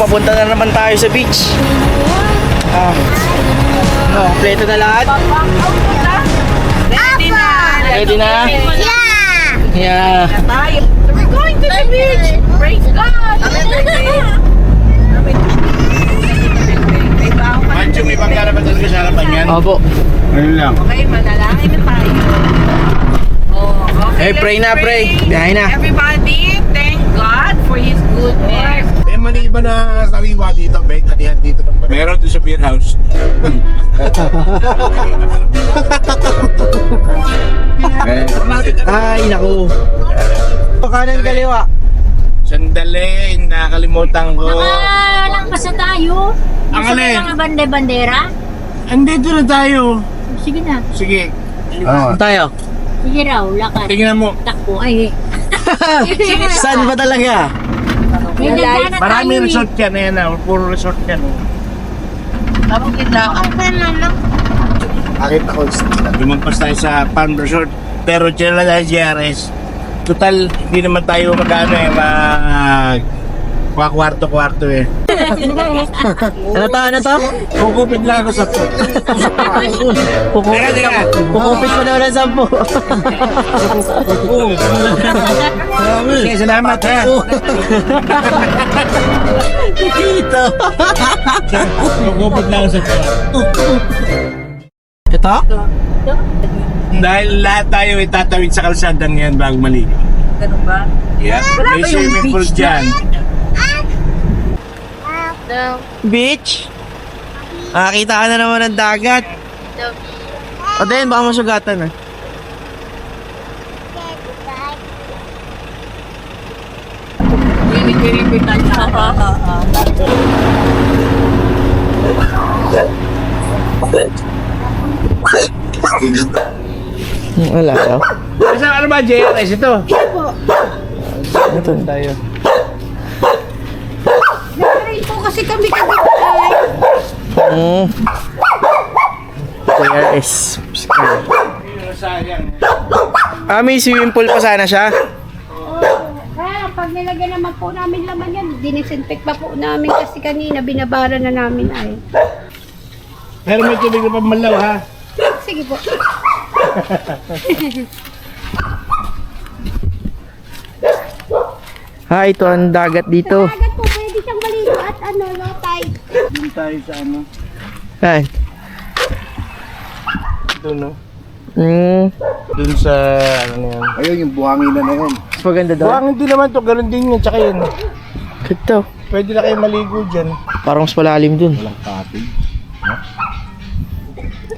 papunta na naman tayo sa beach. Kompleto na lahat? Ready na. Ready na? Yeah. We're going to the beach. Praise God. Mancho, may pangkara ba talaga sa harapan yan? Opo. Ayun lang. Okay, manalangin na tayo. Oh, okay. Pray na, pray. Biyahe na. Everybody, thank God for His goodness. Eh, mali ba na sariwa dito? Bek, atihan dito. Meron doon sa beer house. Ay, naku. Kanan kaliwa. Sandali, nakalimutan ko. Lang pa sa tayo. Ang Gusto mo alin? ng bandera? Andito na tayo. Sige na. Sige. Tayo. Sige raw, lakad. Tingnan mo. Takbo. Ay, Saan ba talaga? may dagdanan Maraming tayo, resort yan. Ayan na, puro resort yan. Akit ako. Lumagpas tayo sa Palm Resort. Pero dyan lang tayo GRS. Total, hindi naman tayo magkano kwarto-kwarto eh. Ano to? Kukupit lang ako sa to. Kukupit mo daw ng 10. Sige, salamat ha. Dito. Kukupit lang ako sa to. Ito? Dahil lahat tayo itatawid sa kalsadang yan bago maligo. Ganun ba? Yeah. May swimming pool dyan. Beach? Nakakita ka na naman ng dagat. O din, baka masugatan ah. Wala daw. Ano ba JRS ito? Ito tayo. Nag-train po kasi kami kagabi. JRS. May swimming pool pa sana siya. Kaya pag nilagyan naman po namin laman yan, dinisinfect pa po namin kasi kanina binabara na namin ay. Pero may tubig na pamalaw ha. Sige po. Ito ang dagat dito. Agad po pwede siyang balikan at low tide. Doon tayo sa ano. Saan? Doon no. Doon sa ano yan. Ayun yung buhangin na yun. Mas maganda daw. Buhangin din naman to, ganun din yun. Tsaka yun. Ito. Pwede na kayo maligo dyan. Parang mas malalim dun. Walang cottage.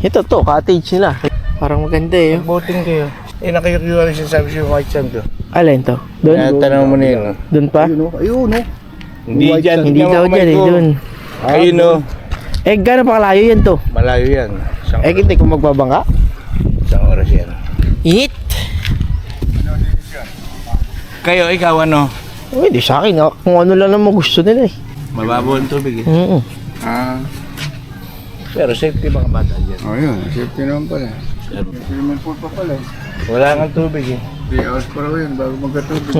Ito to, cottage nila. Parang maganda eh. Boating kayo. Nakikiyuan siya sabi siya yung white sand ko. Alin to? Doon? Tanong mo na yun. Doon pa? Ayun no. Hindi dyan. Hindi daw dyan eh, doon. Ayun no. Gano'n pa kalayo yan to? Malayo yan. Hindi kung magbabangka? Isang oras yan. Init! Kayo, ikaw ano? Hindi sa akin. Kung ano lang naman gusto nila eh. Mababaw ang tubig eh. Pero safety mga bata dyan. Yun, safety naman pala. Swimming pool pa pala. Wala kang tubig eh. 3 hours pa raw yun bago magkatubig.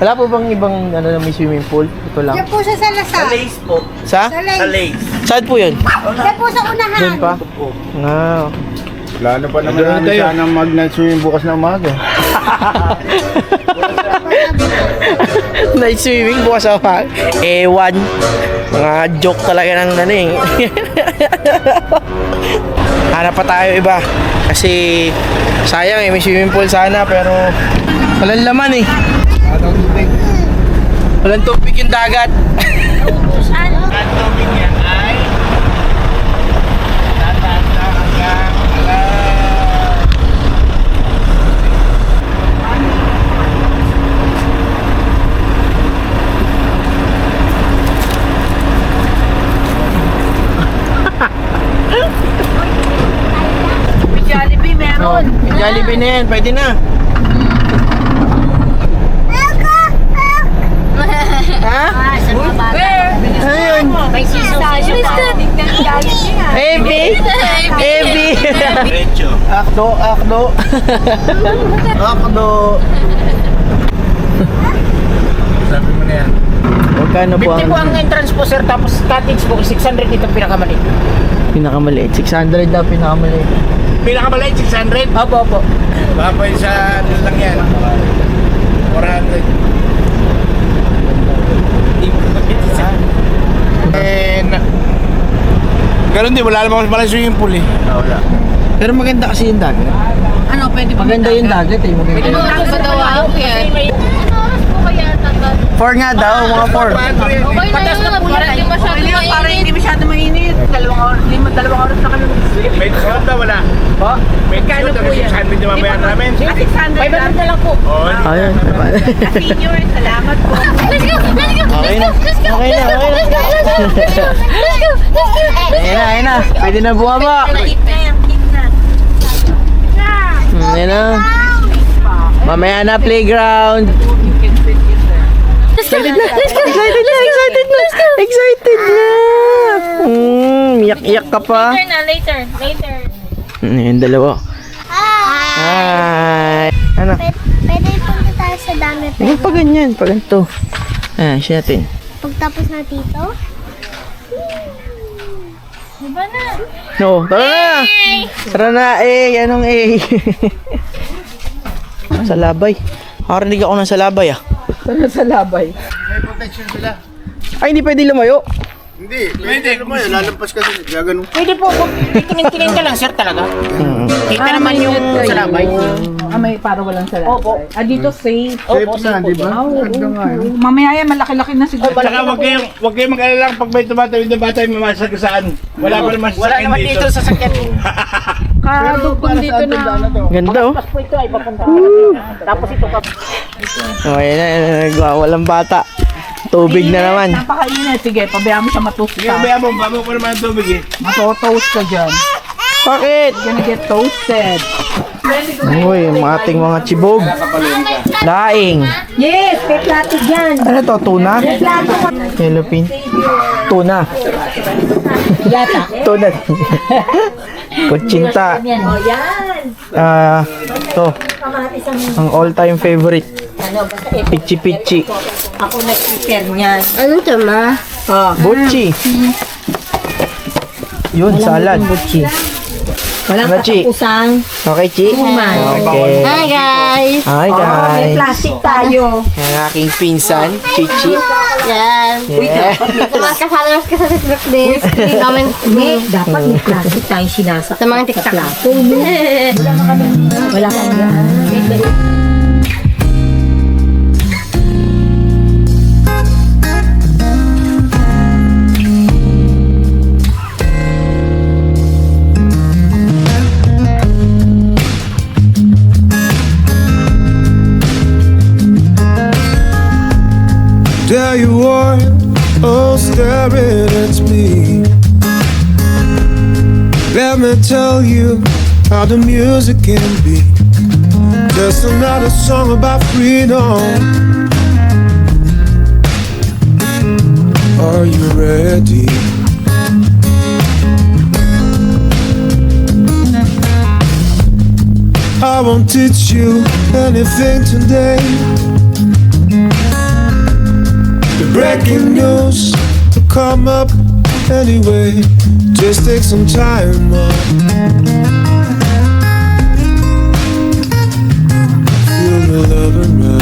Wala po bang ibang na may swimming pool? Ito lang. Yan po siya sa Lasal. po. Sa? Sa Lake. Saan po yun? Yan po sa unahan. Doon pa? Lalo pa naman Doon namin tayo. sana mag-night swimming bukas na umaga. Night swimming bukas ako. Ewan. Mga joke talaga ng naning. Hanap pa tayo iba. Kasi sayang may swimming pool sana pero walang laman eh. Walang tubig yung dagat. Ang tubig niya ay tatanda hanggang May Jollibee meron. Jollibee na yan, pwede na. Ha? Sa mga bata. Ayun. May season siya. Baby! Baby! diretso. Akdo. Sabi mo na yan. Magkano po 50 po ang ang entrance po sir, tapos cottage po 600 itong pinakamaliit. pinakamaliit? 600 daw pinakamaliit. Pinakamaliit, 600. Opo, opo. Baka po yung sa ano lang yan. 400. Ganun din, wala naman pala swimming pool eh. Wala. Pero maganda kasi yung dagat. Ano, pwede po. Maganda yung dagat eh. Maganda. Ano ba daw ako yan? 4 nga daw, mga 4. Patas na po yan. Para hindi masyado mainit. 2 oras na kami mag-sleep. May discount ba? Wala. Po? May discount na 600 na mamaya namin. 600 na lang po. Oo. Ayun. Senior, salamat po. Okay na. Okay na. Ayun na. Pwede na bumaba. Ayun na. Mamaya na playground. Excited na. Iyak-iyak ka pa. Later. Yung dalawa. Hi. Ano? Pwede punta tayo sa dami. Yung pa ganyan, pa ganito. Siya natin. Pagtapos na dito. Diba na? No, tara na. Tara na, anong Salabay. Nakarinig ako ng salabay Salabay. May protection sila. Ay, hindi pwede lumayo. Hindi. Pwede. Lalampas kasi. Gaganon. Pwede po, tingin ka lang sir talaga. Kita naman yung salabay. May para walang salabay. Opo. Dito safe. Opo, na, di ba? Mamaya yan, malaki-laki na siguro. Saka wag kayong mag-alala pag may tumatawid na bata yung mamasag saan. Wala pa naman Wala naman dito sa sakyan. Kadugtong dito na. Ganda oh. Tapos po ito ay papunta. Tapos ito pa. Okay na, walang bata. Tubig na naman. Napakainit. Sige, pabayaan mo siya matoast Sige, ka. maya mo. Babo pa naman ang tubig eh. Matotoast ka dyan. Bakit? Gonna get toasted. Uy, yung ating mga chibog. Laing. Yes, may plato dyan. Ano to, tuna? Yellow pin. Tuna. Yata. Tuna. Kutsinta. O yan. To. Ang all-time favorite. Ano, basta ito. Pichi-pichi. Ako nag-prepare niyan. Ano to, ma? Butchi. Yun, salad. Walang Ano, Chi? katapusan. Okay, Chi? Okay. Hi, guys. Hi, May guys. plastic tayo. Ang aking pinsan, Chichi. Yan. Yeah. Mas ka-followers ka sa Facebook din. Comment. Dapat may plastic tayong sinasa. Sa mga TikTok. Wala kang yan. There you are, all staring at me. Let me tell you how the music can be. Just another song about freedom. Are you ready? I won't teach you anything today. The breaking news will come up anyway. Just take some time up. Feel the love around.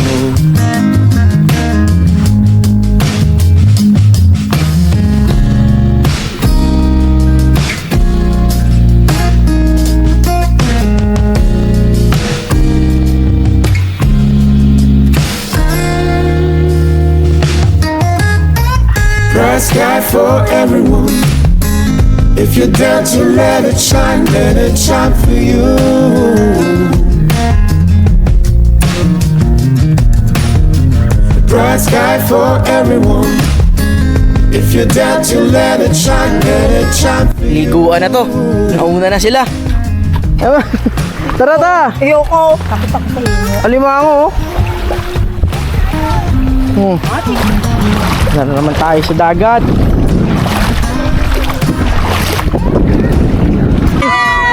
Bright sky for everyone. If you're down to let it shine for you. Bright sky for everyone. If you're down to let it shine for you. Liguan na to. Nauna na sila. Tara ta. Ayoko. Takot ako sa inyo. Alimango oh. Nara naman tayo sa dagat.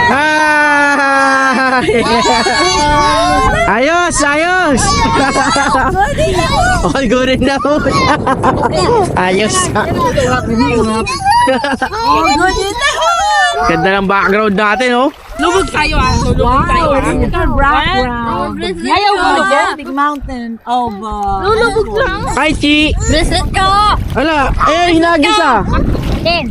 Hi! Ayos! Ayos! All good rin na po. Ayos. Ganda ng background natin, oh. Lubog tayo ah. Lubog tayo ah. Brown. Ayaw mo na. Big mountain. Oh, ba. Lulubog lang. Hi, Chi! Bracelet ko. Ala, hinagis ah.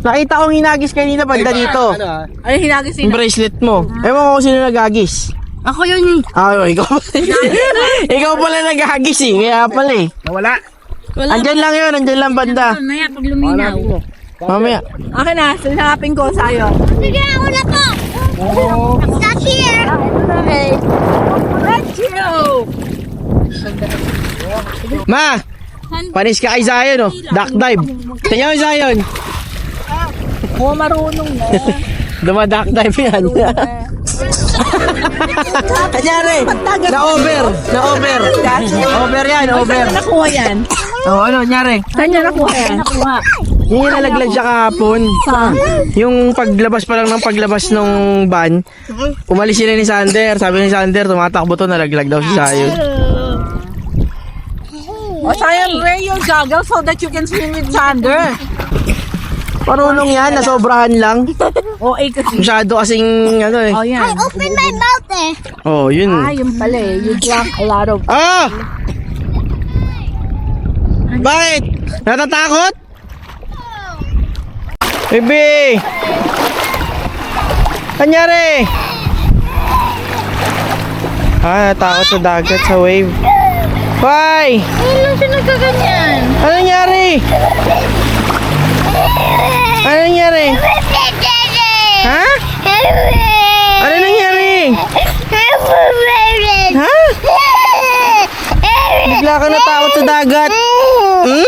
Nakita kong hinagis kanina banda dito. Ay, hinagis Yung bracelet mo. Ewan ko kung sino nagagis. Ako yun. Ikaw ikaw pala nagagis eh. Kaya pala eh. Nawala. Andyan lang yun, andyan lang banda. Mamaya pag luminaw. Mamaya. Akin na, sinakapin ko sa'yo. Sige, ako na po. Stop here. Okay. Let's go! Ma! Panis ka kay Zion, oh. Duck dive. Tingnan mo, Zion. Oo, marunong na. Dumaduck dive yan. Kanyari, na-over. Na-over. Over yan, over. Saan nakuha yan? Ano, nyari? Saan niya nakuha yan? Yung nalaglag siya kahapon. Yung paglabas pa lang ng paglabas nung van, umalis sila ni Sander. Sabi ni Sander, tumatakbo to, nalaglag daw si Zion. O, sayang, wear your goggles so that you can swim with Sander. Marunong yan, nasobrahan lang. O, kasi. Masyado kasing, ano eh. O, yan. Open my mouth eh. Oh, yun. Yun pala eh. You drank a lot of... Ah! Bakit? Natatakot? Baby! Kanyari! Natakot sa dagat, sa wave. Why? Ano siya nagkaganyan? Ano nangyari? Ano nangyari? Ha? Ano nangyari? Ha? Bigla ka natakot sa dagat. Hmm?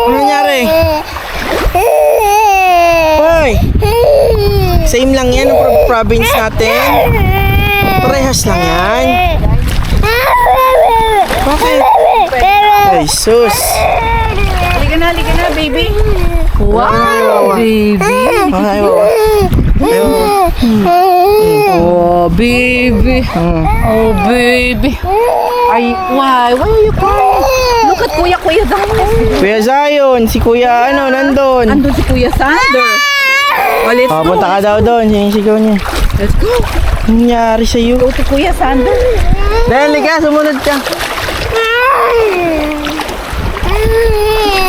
Ano nangyari? Hoy! Same lang yan ang province natin. Parehas lang yan. Bakit? Ay, sus. Halika na, baby. Wow, baby. Ay, wawa. Oh, baby. Oh, baby. Ay, why are you crying? Look at Kuya Zion. Kuya Zion, si Kuya nandun. Andun si Kuya Sander. Oh, let's go. Punta ka daw doon, sinisigaw niya. Let's go. Ano nangyari sa'yo? Go to Kuya Sander. Dali ka, sumunod ka.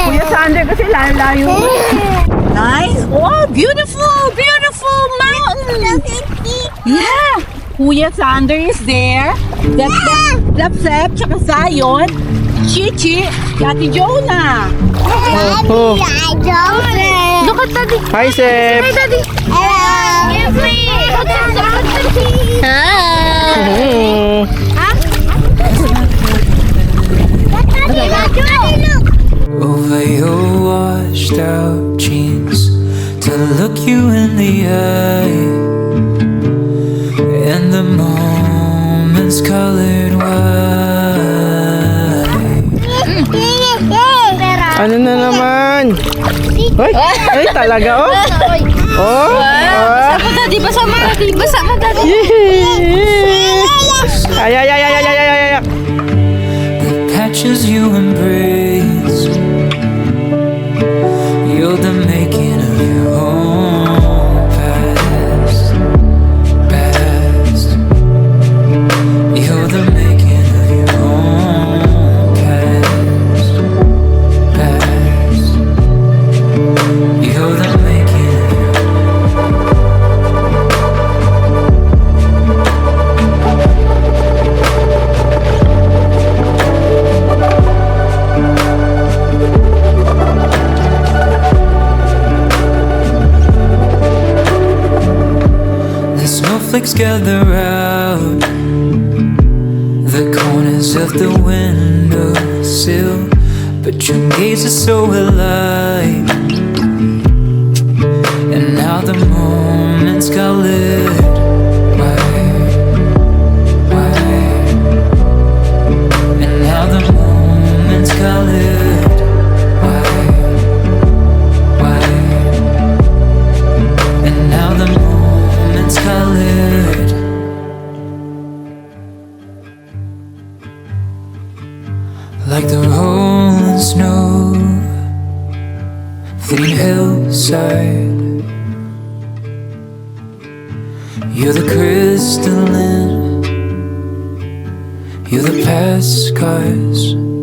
Kuya Sander kasi layo. Nice. Oh, beautiful mountain. Yeah. Kuya Sander is there. Lap-sep, tsaka Zion. Chichi, Ate Jonah. Oh. Look at daddy. Hi, Sep. Hi, daddy. Give me. Over your washed out jeans to look you in the eye, and the moment's colored white. Ano na naman? Ay, talaga, oh. Oh. Basa mo, daddy. Basa mo, daddy. Ay. The patches you embrace, you're the making of your own past. You're the making of your own past. You're the making of your The snowflakes gather round the corners of the windowsill, but your gaze is so alive, and now the moments got lit. And now the moments got lit. And now the moments got lit. green hillside. You're the crystalline, you're the past scars.